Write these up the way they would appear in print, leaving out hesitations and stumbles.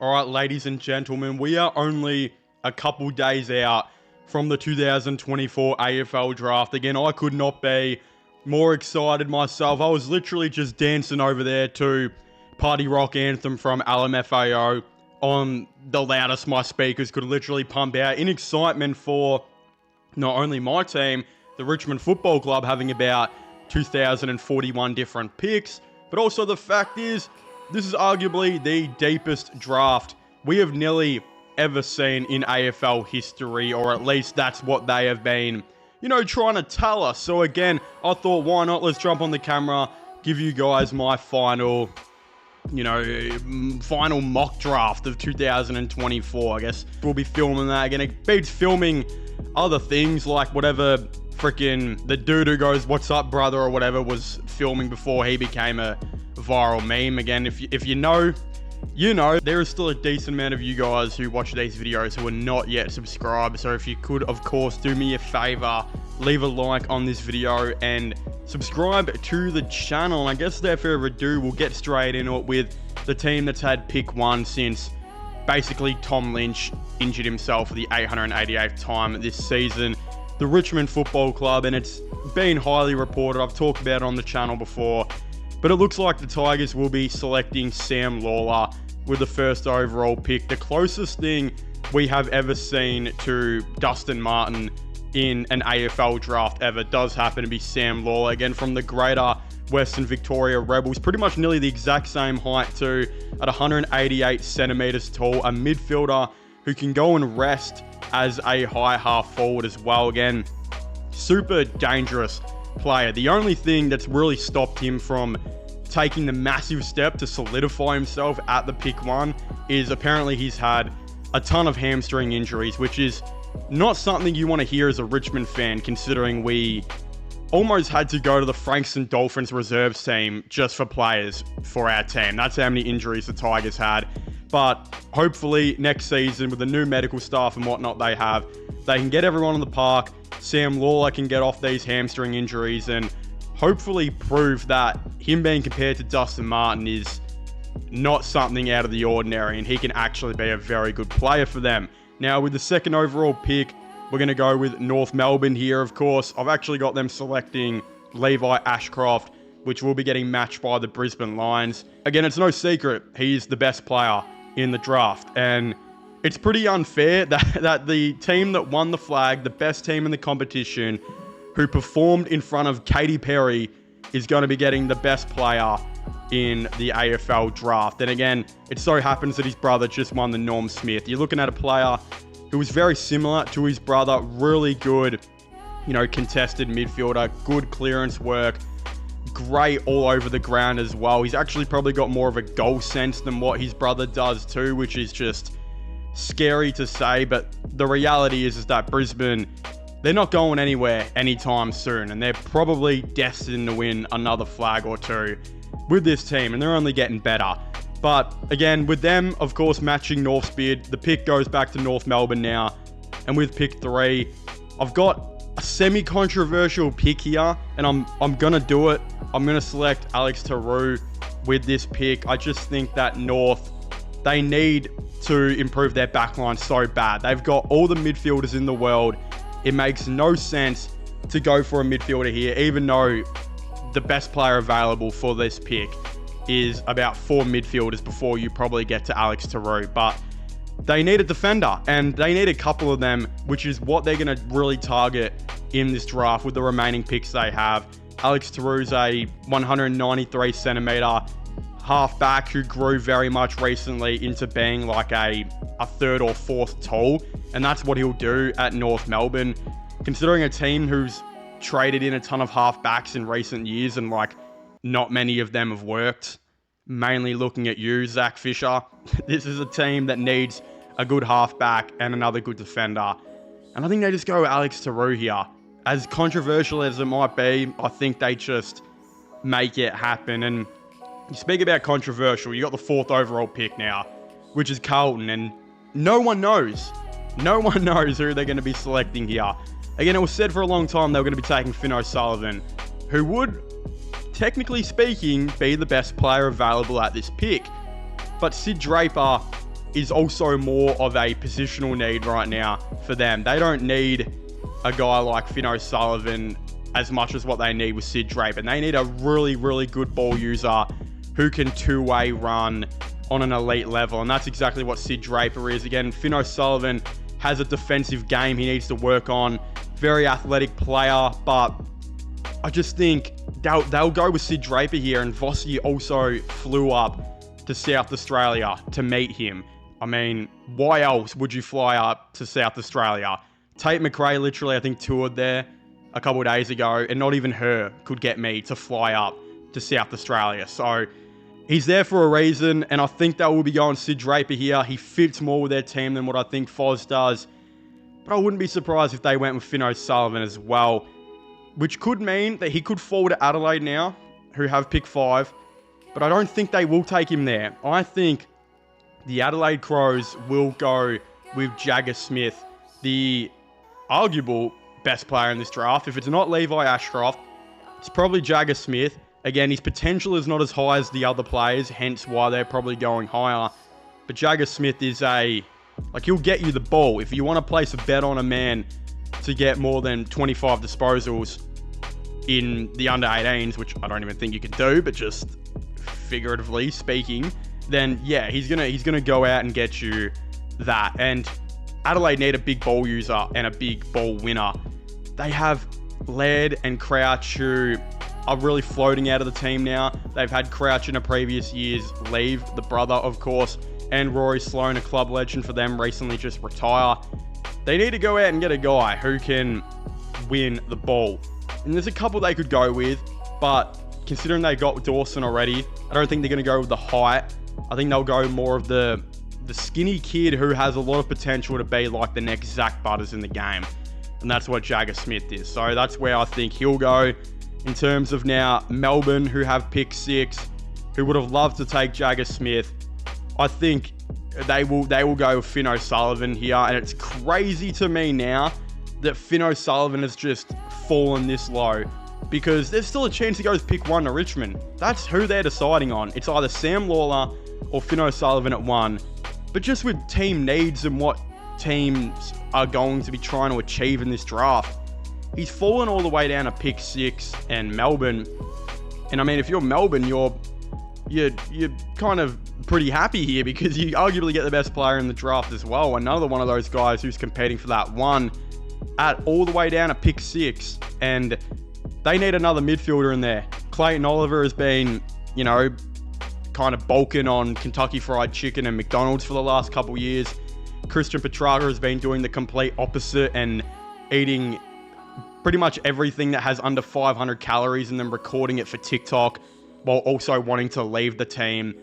All right, ladies and gentlemen, we are only a couple days out from the 2024 AFL draft. Again, I could not be more excited myself. I was literally just dancing over there to Party Rock Anthem from LMFAO on the loudest my speakers could literally pump out in excitement for not only my team, the Richmond Football Club, having about 2,041 different picks, but also the fact is, this is arguably the deepest draft we have nearly ever seen in AFL history, or at least that's what they have been, trying to tell us. So again, I thought, why not? Let's jump on the camera, give you guys my final mock draft of 2024. I guess we'll be filming that again. It beats filming other things like whatever freaking the dude who goes, "What's up, brother?" or whatever was filming before he became a viral meme. Again, if you know, there is still a decent amount of you guys who watch these videos who are not yet subscribed. So if you could, of course, do me a favor, leave a like on this video and subscribe to the channel. And I guess without further ado, we'll get straight into it with the team that's had pick one since basically Tom Lynch injured himself for the 888th time this season. The Richmond Football Club, and it's been highly reported. I've talked about it on the channel before. But it looks like the Tigers will be selecting Sam Lawler with the first overall pick. The closest thing we have ever seen to Dustin Martin in an AFL draft ever does happen to be Sam Lawler. Again, from the Greater Western Victoria Rebels. Pretty much nearly the exact same height too, at 188 centimeters tall. A midfielder who can go and rest as a high half forward as well. Again, super dangerous player. The only thing that's really stopped him from taking the massive step to solidify himself at the pick one is apparently he's had a ton of hamstring injuries, which is not something you want to hear as a Richmond fan, considering we almost had to go to the Frankston Dolphins reserves team just for players for our team. That's how many injuries the Tigers had. But hopefully next season, with the new medical staff and whatnot they have, they can get everyone in the park. Sam Lawler can get off these hamstring injuries and hopefully prove that him being compared to Dustin Martin is not something out of the ordinary and he can actually be a very good player for them. Now, with the second overall pick, we're going to go with North Melbourne here, of course. I've actually got them selecting Levi Ashcroft, which will be getting matched by the Brisbane Lions. Again, it's no secret he's the best player in the draft, and it's pretty unfair that the team that won the flag, the best team in the competition, who performed in front of Katy Perry, is going to be getting the best player in the AFL draft. And again, it so happens that his brother just won the Norm Smith. You're looking at a player who was very similar to his brother, really good, contested midfielder, good clearance work, great all over the ground as well. He's actually probably got more of a goal sense than what his brother does too, which is just scary to say. But the reality is that Brisbane, they're not going anywhere anytime soon, and they're probably destined to win another flag or two with this team, and they're only getting better. But again, with them, of course, matching North's bid, the pick goes back to North Melbourne now. And with pick 3, I've got a semi-controversial pick here, and I'm going to do it. I'm going to select Alex Taru with this pick. I just think that North, they need to improve their backline so bad. They've got all the midfielders in the world. It makes no sense to go for a midfielder here, even though the best player available for this pick is about 4 midfielders before you probably get to Alex Taru. But they need a defender, and they need a couple of them, which is what they're going to really target in this draft with the remaining picks they have. Alex Taru's a 193 centimeter halfback who grew very much recently into being like a third or fourth tall, and that's what he'll do at North Melbourne. Considering a team who's traded in a ton of halfbacks in recent years and not many of them have worked, mainly looking at you, Zach Fisher. This is a team that needs a good halfback and another good defender, and I think they just go Alex Taru here. As controversial as it might be, I think they just make it happen. And you speak about controversial, you got the 4th overall pick now, which is Carlton, and no one knows who they're going to be selecting here. Again, it was said for a long time they were going to be taking Finn O'Sullivan, who would, technically speaking, be the best player available at this pick. But Sid Draper is also more of a positional need right now for them. They don't need a guy like Finn O'Sullivan as much as what they need with Sid Draper. And they need a really, really good ball user who can two-way run on an elite level. And that's exactly what Sid Draper is. Again, Finn O'Sullivan has a defensive game he needs to work on. Very athletic player, but I just think they'll go with Sid Draper here. And Vossi also flew up to South Australia to meet him. I mean, why else would you fly up to South Australia? Tate McRae literally, I think, toured there a couple of days ago, and not even her could get me to fly up to South Australia. So he's there for a reason, and I think they will be going Sid Draper here. He fits more with their team than what I think Foz does. But I wouldn't be surprised if they went with Finn O'Sullivan as well, which could mean that he could fall to Adelaide now, who have pick 5. But I don't think they will take him there. I think the Adelaide Crows will go with Jagger Smith, the arguable best player in this draft. If it's not Levi Ashcroft, it's probably Jagger Smith. Again, his potential is not as high as the other players, hence why they're probably going higher. But Jagger Smith is he'll get you the ball. If you want to place a bet on a man to get more than 25 disposals in the under 18s, which I don't even think you can do, but just figuratively speaking, then yeah, he's gonna go out and get you that. And Adelaide need a big ball user and a big ball winner. They have Laird and Crouch, who are really floating out of the team now. They've had Crouch in a previous years leave, the brother, of course, and Rory Sloane, a club legend for them, recently just retire. They need to go out and get a guy who can win the ball. And there's a couple they could go with, but considering they got Dawson already, I don't think they're going to go with the height. I think they'll go more of the skinny kid who has a lot of potential to be like the next Zach Butters in the game. And that's what Jagger Smith is. So that's where I think he'll go. In terms of now Melbourne, who have pick 6, who would have loved to take Jagger Smith, I think they will go with Finn O'Sullivan here. And it's crazy to me now that Finn O'Sullivan has just fallen this low, because there's still a chance he goes pick 1 to Richmond. That's who they're deciding on. It's either Sam Lawler or Finn O'Sullivan at 1. But just with team needs and what teams are going to be trying to achieve in this draft, he's fallen all the way down to pick 6 and Melbourne. And I mean, if you're Melbourne, you're kind of pretty happy here, because you arguably get the best player in the draft as well. Another one of those guys who's competing for that 1 at all the way down to pick 6. And they need another midfielder in there. Clayton Oliver has been, kind of bulking on Kentucky Fried Chicken and McDonald's for the last couple years. Christian Petrarca has been doing the complete opposite and eating pretty much everything that has under 500 calories and then recording it for TikTok, while also wanting to leave the team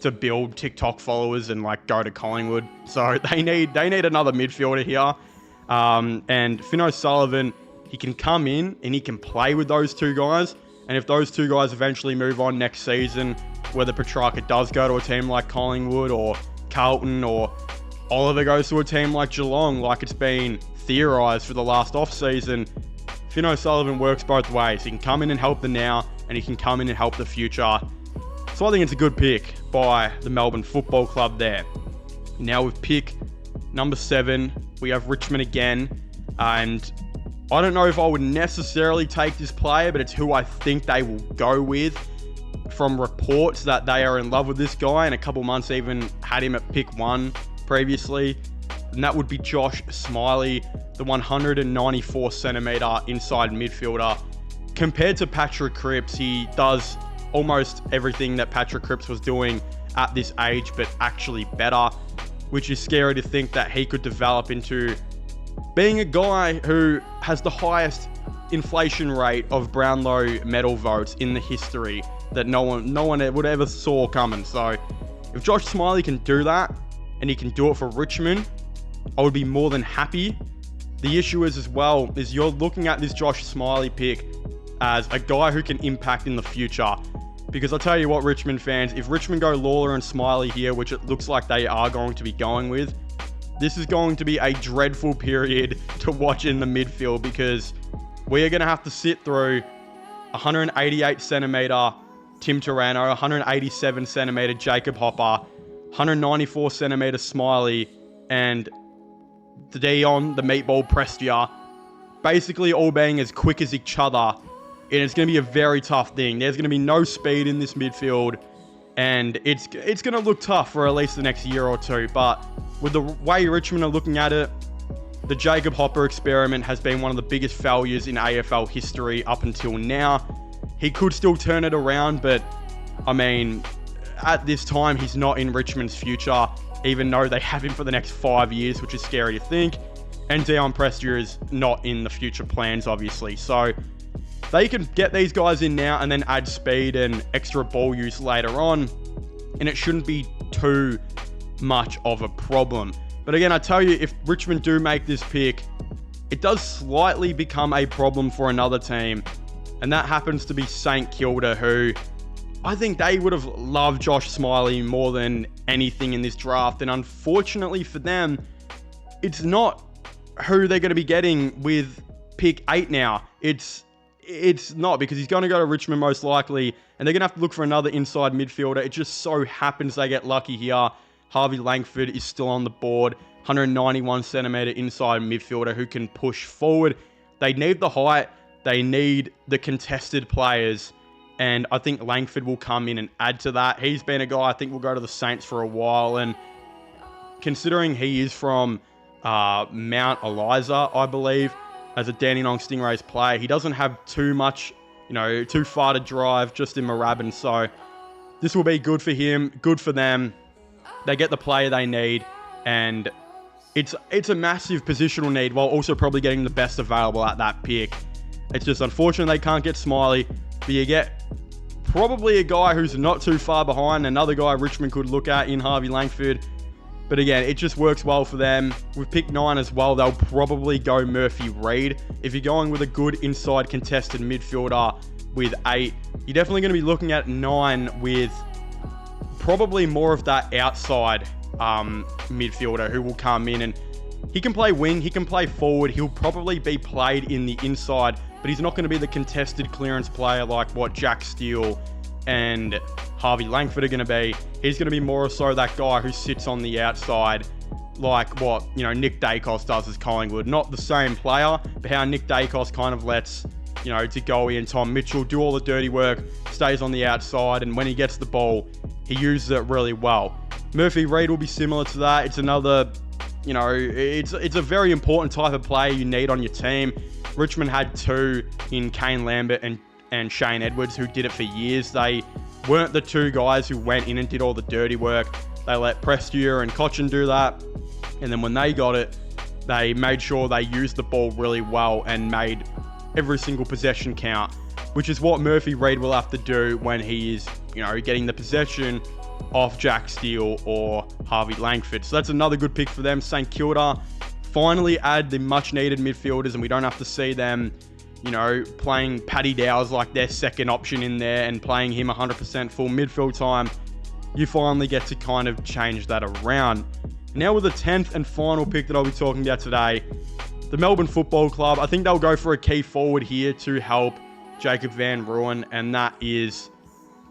to build TikTok followers and go to Collingwood. So they need another midfielder here. And Finn O'Sullivan, he can come in and he can play with those 2 guys. And if those 2 guys eventually move on next season, whether Petrarca does go to a team like Collingwood or Carlton, or Oliver goes to a team like Geelong, like it's been theorised for the last off-season, Finn O'Sullivan works both ways. He can come in and help the now, and he can come in and help the future. So I think it's a good pick by the Melbourne Football Club there. Now with pick number 7, we have Richmond again. And I don't know if I would necessarily take this player, but it's who I think they will go with. From reports that they are in love with this guy, and a couple months even had him at pick 1 previously. And that would be Josh Smiley, the 194 centimetre inside midfielder. Compared to Patrick Cripps, he does almost everything that Patrick Cripps was doing at this age, but actually better, which is scary to think that he could develop into being a guy who has the highest inflation rate of Brownlow medal votes in the history that no one would ever saw coming. So if Josh Smiley can do that, and he can do it for Richmond, I would be more than happy. The issue is as well, is you're looking at this Josh Smiley pick as a guy who can impact in the future. Because I'll tell you what, Richmond fans, if Richmond go Lawler and Smiley here, which it looks like they are going to be going with, this is going to be a dreadful period to watch in the midfield, because we are going to have to sit through 188 centimetre Tim Taranto, 187 centimetre Jacob Hopper, 194 centimeter Smiley, and Dion, the meatball Prestia, basically all being as quick as each other. And it's going to be a very tough thing. There's going to be no speed in this midfield, and it's going to look tough for at least the next year or two. But with the way Richmond are looking at it, the Jacob Hopper experiment has been one of the biggest failures in AFL history up until now. He could still turn it around, but I mean, at this time, he's not in Richmond's future, even though they have him for the next 5 years, which is scary to think. And Dion Prestia is not in the future plans, obviously. So they can get these guys in now and then add speed and extra ball use later on, and it shouldn't be too much of a problem. But again, I tell you, if Richmond do make this pick, it does slightly become a problem for another team, and that happens to be St Kilda, who I think they would have loved Josh Smiley more than anything in this draft. And unfortunately for them, it's not who they're going to be getting with pick 8 now. It's not, because he's going to go to Richmond most likely, and they're going to have to look for another inside midfielder. It just so happens they get lucky here. Harvey Langford is still on the board, 191 centimeter inside midfielder who can push forward. They need the height, they need the contested players, and I think Langford will come in and add to that. He's been a guy I think will go to the Saints for a while, and considering he is from Mount Eliza, I believe, as a Dandenong Stingrays player, he doesn't have too much, too far to drive just in Moorabbin, so this will be good for him, good for them. They get the player they need, and it's a massive positional need while also probably getting the best available at that pick. It's just unfortunate they can't get Smiley, but you get probably a guy who's not too far behind, another guy Richmond could look at in Harvey Langford. But again, it just works well for them. With pick 9 as well, they'll probably go Murphy Reid. If you're going with a good inside contested midfielder with 8, you're definitely going to be looking at 9 with probably more of that outside midfielder who will come in, and he can play wing, he can play forward, he'll probably be played in the inside, but he's not going to be the contested clearance player like what Jack Steele and Harvey Langford are going to be. He's going to be more so that guy who sits on the outside like what, Nick Dacos does as Collingwood. Not the same player, but how Nick Dacos kind of lets, DeGoey and Tom Mitchell do all the dirty work, stays on the outside, and when he gets the ball, he uses it really well. Murphy Reid will be similar to that. It's another, it's a very important type of player you need on your team. Richmond had 2 in Kane Lambert and Shane Edwards who did it for years. They weren't the 2 guys who went in and did all the dirty work. They let Prestia and Cochin do that. And then when they got it, they made sure they used the ball really well and made every single possession count, which is what Murphy Reid will have to do when he is, getting the possession off Jack Steele or Harvey Langford. So that's another good pick for them. St Kilda finally add the much needed midfielders, and we don't have to see them, playing Paddy Dowers like their second option in there and playing him 100% full midfield time. You finally get to kind of change that around. Now with the 10th and final pick that I'll be talking about today, the Melbourne Football Club, I think they'll go for a key forward here to help Jacob Van Rooyen, and that is,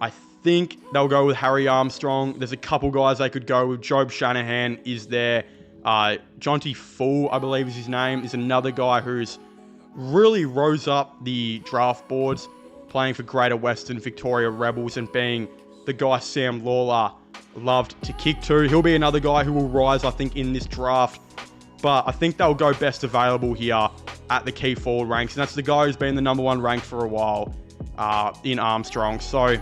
I think they'll go with Harry Armstrong. There's a couple guys they could go with. Job Shanahan is there. Jonty Full, I believe is his name, is another guy who's really rose up the draft boards, playing for Greater Western Victoria Rebels and being the guy Sam Lawler loved to kick to. He'll be another guy who will rise, I think, in this draft. But I think they'll go best available here at the key forward ranks. And that's the guy who's been the number 1 ranked for a while in Armstrong. So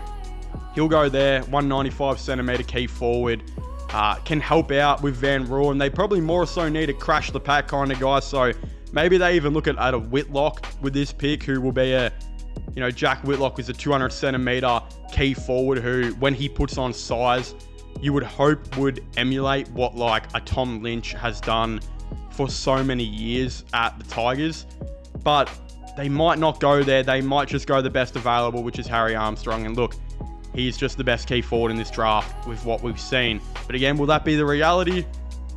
he'll go there, 195 centimeter key forward. Can help out with Van Rooyen. They probably more so need a crash the pack kind of guy. So maybe they even look at a Whitlock with this pick, who will be Jack Whitlock is a 200 centimeter key forward who, when he puts on size, you would hope would emulate what like a Tom Lynch has done for so many years at the Tigers. But they might not go there. They might just go the best available, which is Harry Armstrong. And look, he's just the best key forward in this draft with what we've seen. But again, will that be the reality?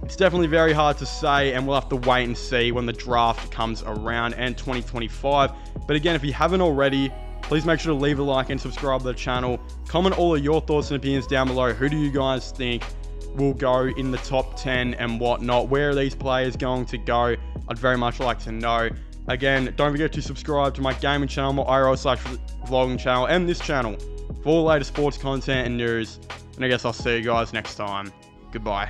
It's definitely very hard to say, and we'll have to wait and see when the draft comes around and 2025. But again, if you haven't already, please make sure to leave a like and subscribe to the channel. Comment all of your thoughts and opinions down below. Who do you guys think will go in the top 10 and whatnot. Where are these players going to go? I'd very much like to know. Again, don't forget to subscribe to my gaming channel, my IRL/vlogging channel, and this channel for all the latest sports content and news. And I guess I'll see you guys next time. Goodbye.